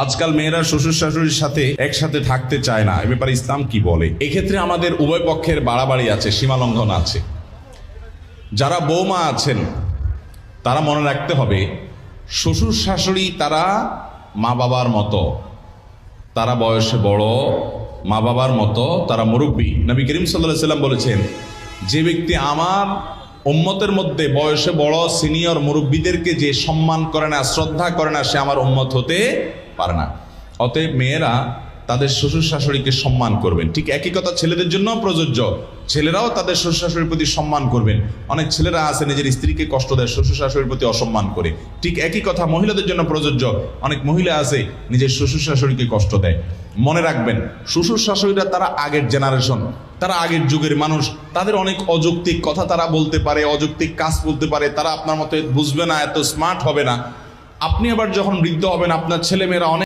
আজকাল মেয়েরা শ্বশুর শাশুড়ির সাথে একসাথে থাকতে চায় না, এ ব্যাপারে ইসলাম কি বলে? এক্ষেত্রে আমাদের উভয় পক্ষের বাড়াবাড়ি আছে, সীমালঙ্ঘন আছে। যারা বৌমা আছেন তারা মনে রাখতে হবে, শ্বশুর শাশুড়ি তারা মা বাবার মতো, তারা বয়সে বড়, মা বাবার মতো, তারা মুরব্বী। নবী করিম সাল্লাল্লাহু আলাইহি ওয়াসাল্লাম বলেছেন, যে ব্যক্তি আমার উম্মতের মধ্যে বয়সে বড় সিনিয়র মুরব্বীদেরকে যে সম্মান করে না, শ্রদ্ধা করে না, সে আমার উম্মত হতে পারে না। অতএব মেয়েরা তাদের শ্বশুর শাশুড়িকে সম্মান করবেন। ঠিক একই কথা ছেলেদের জন্য প্রযোজ্য, ছেলেরাও তাদের শ্বশুর শাশুড়ির প্রতি সম্মান করবেন। অনেক ছেলেরা আছে নিজের স্ত্রীকে কষ্ট দেয়, শ্বশুর শাশুড়ির প্রতি অসম্মান করে। ঠিক একই কথা মহিলাদের জন্য প্রযোজ্য, অনেক মহিলা আছে নিজের শ্বশুর শাশুড়িকে কষ্ট দেয়। মনে রাখবেন, শ্বশুর শাশুড়িরা তারা আগের জেনারেশন, তারা আগের যুগের মানুষ, তাদের অনেক অযৌক্তিক কথা তারা বলতে পারে, অযৌক্তিক কাজ বলতে পারে, তারা আপনার মতো বুঝবে না, এত স্মার্ট হবে না। আপনি আবার যখন বৃদ্ধ হবেন, আপনার ছেলেমেয়েরা অনেক